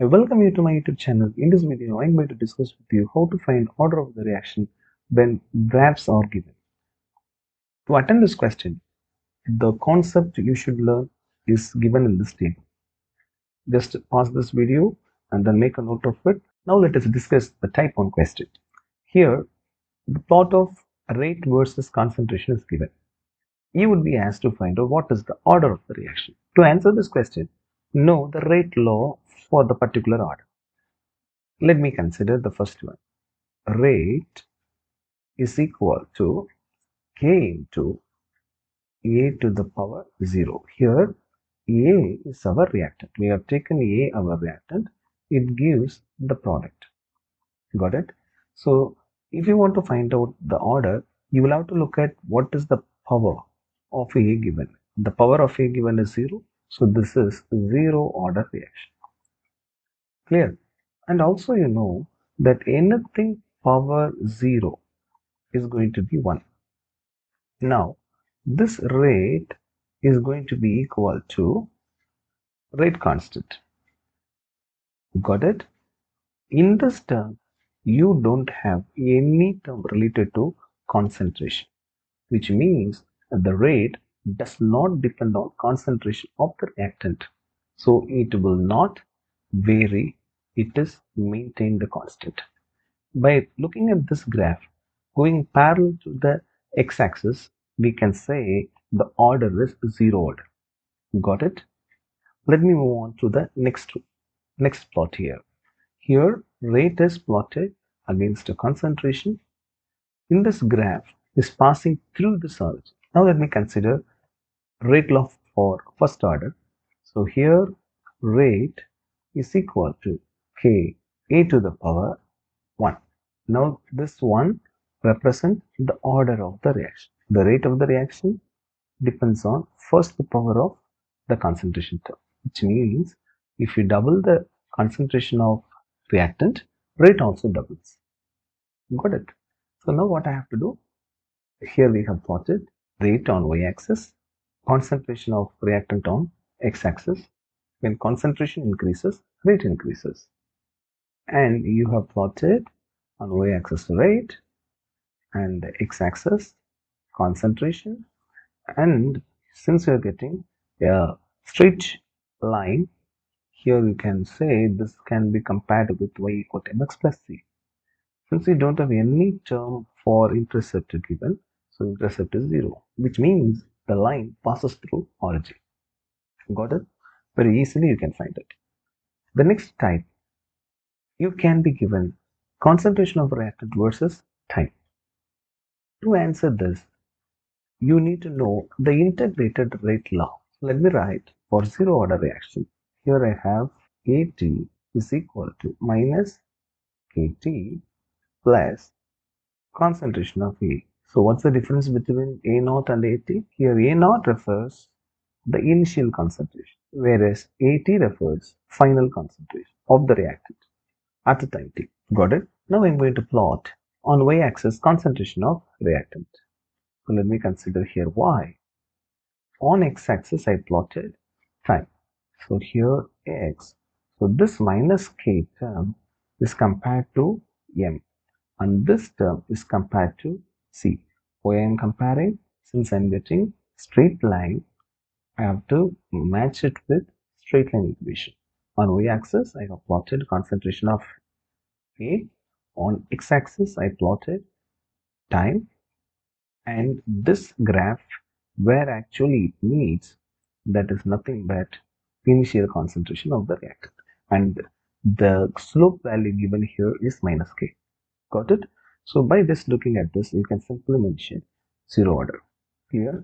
Welcome you to my YouTube channel. In this video, I'm going to discuss with you how to find order of the reaction when graphs are given. To attend this question, the concept you should learn is given in this table. Just pause this video and then make a note of it. Now let us discuss the type 1 question. Here, the plot of rate versus concentration is given. You would be asked to find out what is the order of the reaction. To answer this question, know the rate law for the particular order. Let me consider the first one. Rate is equal to k into a to the power 0. Here, a is our reactant. We have taken a our reactant. It gives the product. Got it? So, if you want to find out the order, you will have to look at what is the power of a given. The power of a given is 0. So, this is 0 order reaction. Clear? And also you know that anything power 0 is going to be 1. Now, this rate is going to be equal to rate constant. Got it? In this term, you don't have any term related to concentration, which means that the rate does not depend on concentration of the reactant. So, it will not vary. It is maintained the constant. By looking at this graph, going parallel to the x-axis, we can say the order is 0 order. Got it? Let me move on to the next plot here. Here, rate is plotted against a concentration. In this graph is passing through this origin. Now let me consider rate law for first order. So here, rate is equal to k a to the power 1. Now this 1 represents the order of the reaction. The rate of the reaction depends on first the power of the concentration term, which means if you double the concentration of reactant, rate also doubles. Got it? So now what I have to do? Here we have plotted rate on y-axis, concentration of reactant on x-axis. When concentration increases, rate increases. And you have plotted on y-axis rate and the x-axis concentration, and since we are getting a straight line, here you can say this can be compared with y equal to mx plus c. Since we don't have any term for intercept given, so intercept is 0, which means the line passes through origin. Got it? Very easily you can find it. The next type, you can be given concentration of reactant versus time. To answer this, you need to know the integrated rate law. Let me write for 0 order reaction. Here I have AT is equal to minus KT plus concentration of A. So what's the difference between A0 and AT? Here A0 refers the initial concentration, whereas AT refers final concentration of the reactant at the time t. Got it? Now I'm going to plot on y-axis concentration of reactant. So let me consider here y. On x-axis I plotted time. So here x. So this minus k term is compared to m, and this term is compared to c. Why I am comparing? Since I am getting straight line, I have to match it with straight line equation. On y-axis I have plotted concentration of A. On x-axis I plotted time, and this graph where actually it meets, that is nothing but initial concentration of the reactant, and the slope value given here is minus k. Got it? So by just looking at this, you can simply mention 0 order here.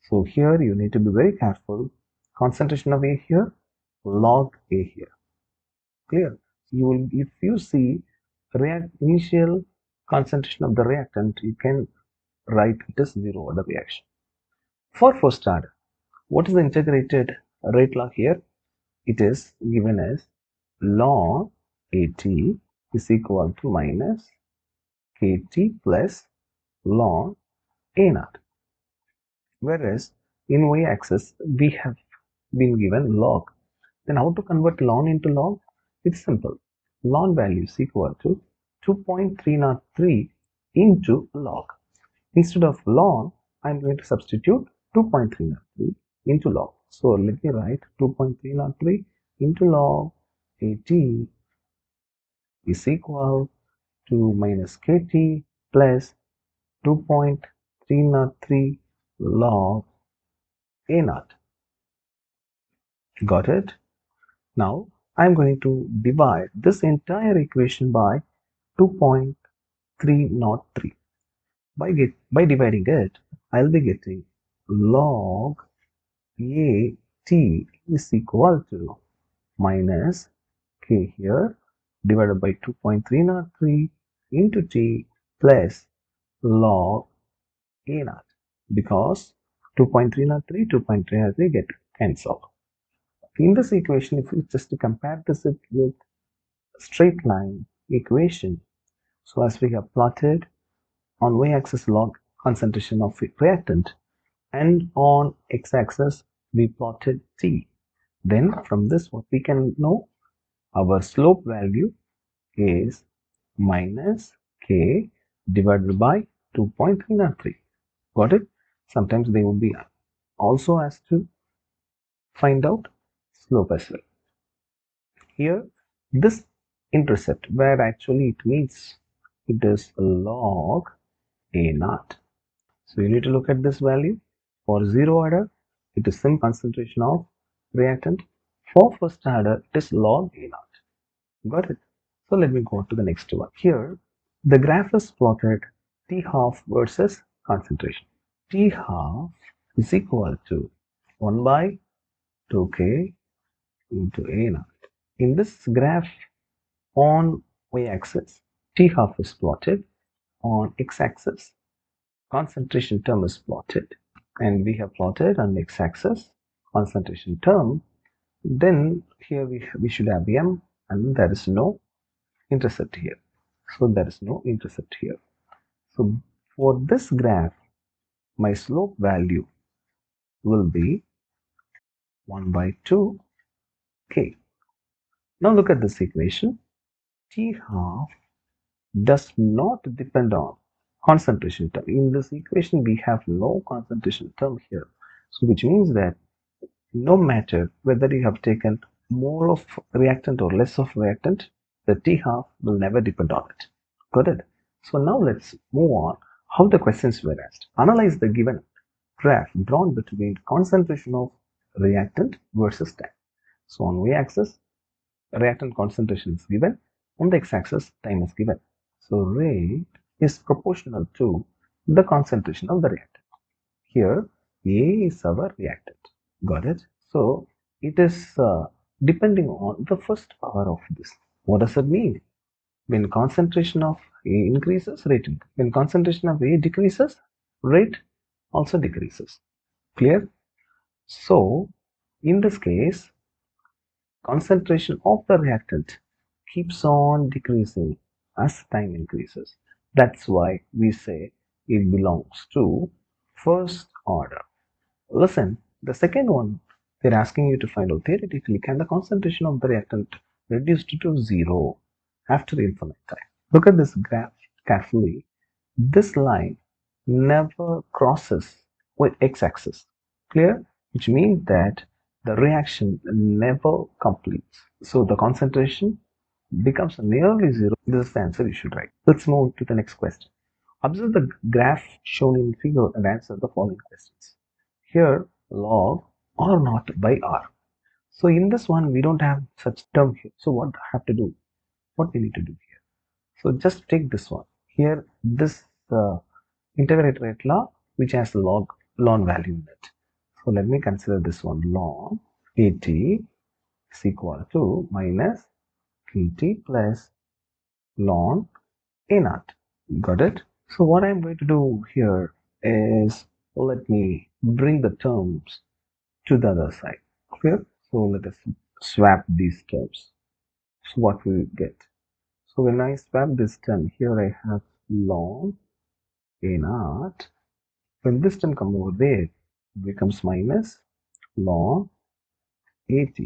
So here you need to be very careful. Concentration of A here, log A here. Clear? You will, if you see initial concentration of the reactant, you can write it as 0 order reaction. For first order, what is the integrated rate law here? It is given as log AT is equal to minus KT plus log A0. Whereas in y-axis we have been given log. Then how to convert log into log? It's simple. Ln value is equal to 2.303 into log. Instead of ln, I'm going to substitute 2.303 into log. So let me write 2.303 into log 80 is equal to minus kt plus 2.303 log a naught. Got it? Now I'm going to divide this entire equation by 2.303. By dividing it, I'll be getting log a t is equal to minus k here divided by 2.303 into t plus log a naught, because 2.303 get cancelled. In this equation, if we just compare this with straight line equation, so as we have plotted on y-axis log concentration of reactant and on x-axis we plotted t, then from this what we can know, our slope value is minus k divided by 2.303. Got it? Sometimes they would be also asked to find out slope as well. Here this intercept, where actually it means it is log a naught. So you need to look at this value. For zero order, it is same concentration of reactant. For first order, it is log a naught. Got it? So let me go to the next one. Here, the graph is plotted T half versus concentration. T half is equal to 1 by 2k into a naught. In this graph, on y-axis, T half is plotted. On x-axis, concentration term is plotted, and we have plotted on x-axis concentration term. Then here we should have m, and there is no intercept here. So there is no intercept here. So for this graph, my slope value will be 1 by 2k. Now look at this equation. T half does not depend on concentration term. In this equation, we have no concentration term here. So which means that no matter whether you have taken more of reactant or less of reactant, the T half will never depend on it. Got it? So now let's move on how the questions were asked. Analyze the given graph drawn between concentration of reactant versus time. So on y-axis, reactant concentration is given. On the x-axis, time is given. So rate is proportional to the concentration of the reactant. Here, A is our reactant. Got it? So it is depending on the first power of this. What does it mean? When concentration of A increases, rate increases. When concentration of A decreases, rate also decreases. Clear? So in this case, concentration of the reactant keeps on decreasing as time increases. That's why we say it belongs to first order. Listen, the second one, they're asking you to find out theoretically, can the concentration of the reactant reduced to zero after infinite time? Look at this graph carefully. This line never crosses with x-axis. Clear? Which means that the reaction never completes. So the concentration becomes nearly zero. This is the answer you should write. Let's move to the next question. Observe the graph shown in figure and answer the following questions. Here, log or not by r. So in this one, we don't have such term here. So what I have to do? What we need to do here? So just take this one. Here, this integrated rate law, which has ln value in it. So let me consider this one. Ln at is equal to minus kt plus ln a naught. Got it? So what I'm going to do here is, let me bring the terms to the other side. Clear? So let us swap these terms. So what we get? So when I swap this term, here I have ln a naught. When this term comes over there, it becomes minus ln at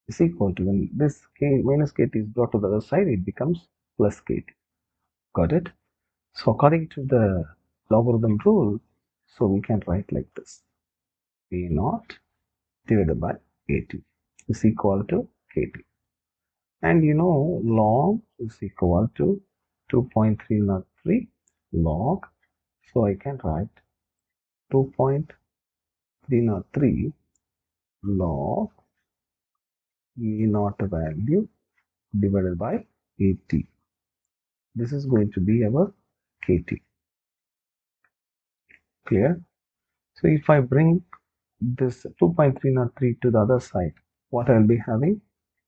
is equal to, when this k minus kt is brought to the other side, it becomes plus kt. Got it? So according to the logarithm rule, so we can write like this: a naught divided by kt is equal to kt. And you know, log is equal to 2.303 log. So I can write 2.303 log E naught value divided by 80. This is going to be our kt. Clear? So if I bring this 2.303 to the other side, what I'll be having?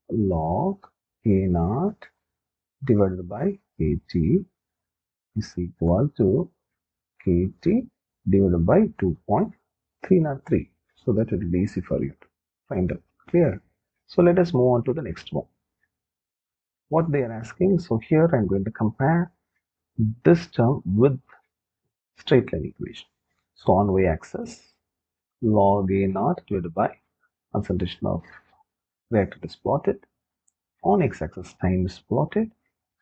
Log A naught divided by 80 is equal to kt divided by 2.303. So that it will be easy for you to find out. Clear? So let us move on to the next one. What they are asking, so here I'm going to compare this term with straight line equation. So on y-axis, log A naught divided by concentration of reactant is plotted. On x-axis, time is plotted.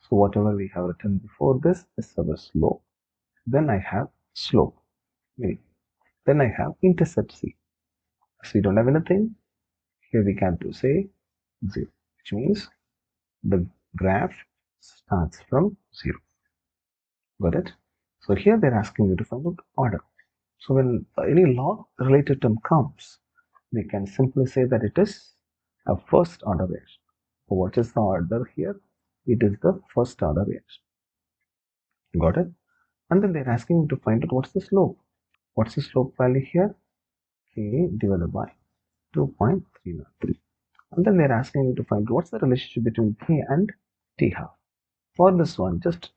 So whatever we have written before this is our slope. Then I have slope, meaning then I have intercept c. So we don't have anything. Here we can do say 0, which means the graph starts from 0. Got it? So here they're asking you to find out order. So when any log related term comes, we can simply say that it is a first order reaction. So what is the order here? It is the first order reaction. Got it? And then they're asking you to find out what's the slope. What's the slope value here? K divided by 2.303. And then they're asking you to find what's the relationship between K and T half. For this one, just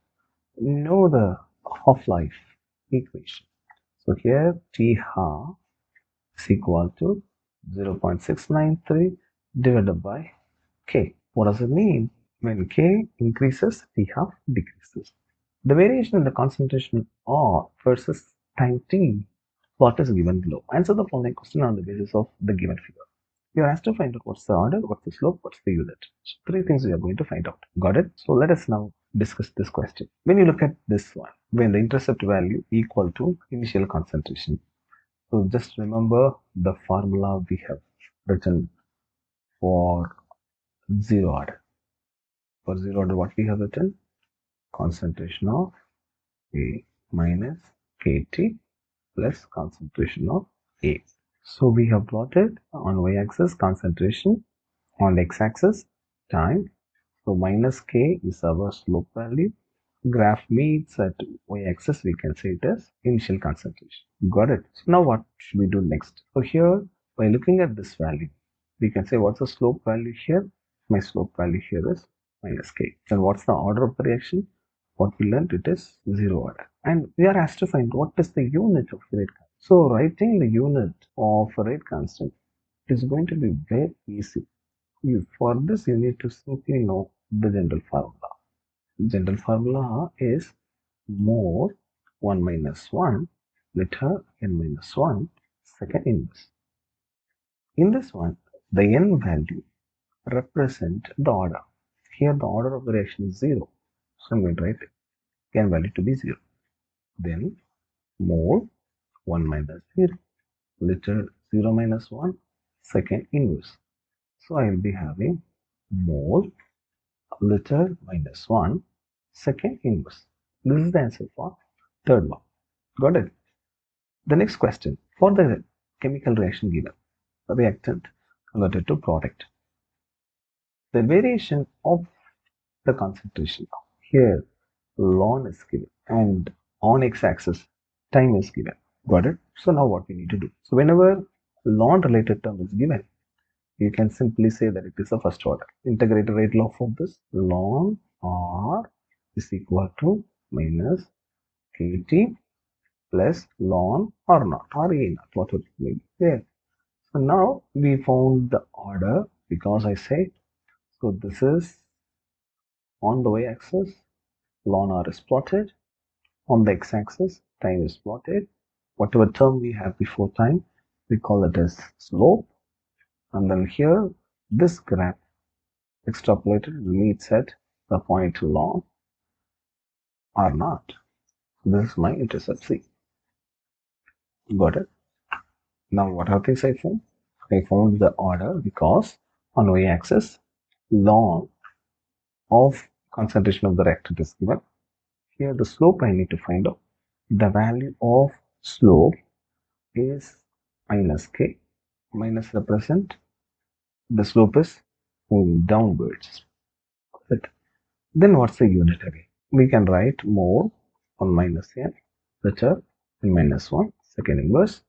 know the half-life equation. So here T half is equal to 0.693 divided by K. What does it mean? When K increases, T half decreases. The variation in the concentration R versus time T plot is given below. Answer the following question on the basis of the given figure. You are asked to find out what's the order, what's the slope, what's the unit. So 3 things we are going to find out. Got it? So let us now discuss this question. When you look at this one, when the intercept value equal to initial concentration. So just remember the formula we have written for zero order. For zero order, what we have written? Concentration of A minus Kt plus concentration of A. So we have plotted on y-axis concentration, on x-axis time. So minus k is our slope value. Graph meets at y-axis, we can say it as initial concentration. Got it? So now what should we do next? So here, by looking at this value, we can say what's the slope value here? My slope value here is minus k. Then what's the order of the reaction? What we learned, it is zero order. And we are asked to find what is the unit of rate constant. So writing the unit of rate constant is going to be very easy. For this, you need to simply know the general formula. General formula is mole 1 minus 1 liter n minus 1 second inverse. In this one, the n value represent the order. Here the order of the reaction is 0. So I'm going to write n value to be 0. Then mole 1 minus 0 liter 0 minus 1 second inverse. So I will be having mole liter minus 1 second inverse. This is the answer for third one. Got it? The next question, for the chemical reaction given, reactant converted to product, the variation of the concentration. Here ln is given and on x-axis time is given. Got it? So now what we need to do? So whenever ln related term is given, you can simply say that it is a first order. Integrated rate law for this, ln R is equal to minus Kt plus ln R naught, or A naught, what would be there. So now we found the order because I say, so this is on the y-axis, ln R is plotted. On the x-axis, time is plotted. Whatever term we have before time, we call it as slope. And then here, this graph extrapolated meets at the point log or not. This is my intercept C. Got it? Now what are things I found? I found the order because on y-axis log of concentration of the reactant is given. Here the slope I need to find out. The value of slope is minus k. Minus represent the slope is moving downwards. But then what's the unit again? We can write more on minus n, which are n minus 1 second inverse,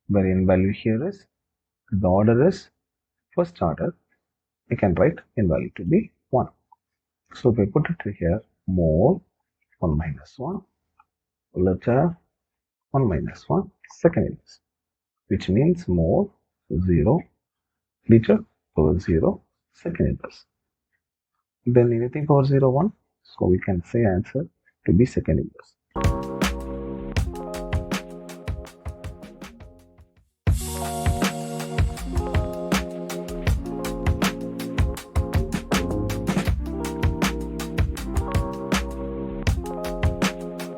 where n value here is, the order is first order. I can write n value to be 1. So if I put it here, more 1 minus 1, letter 1 minus 1 second inverse, which means more 0 liter over 0 second inverse. Then anything over 0 1, so we can say answer to be second inverse.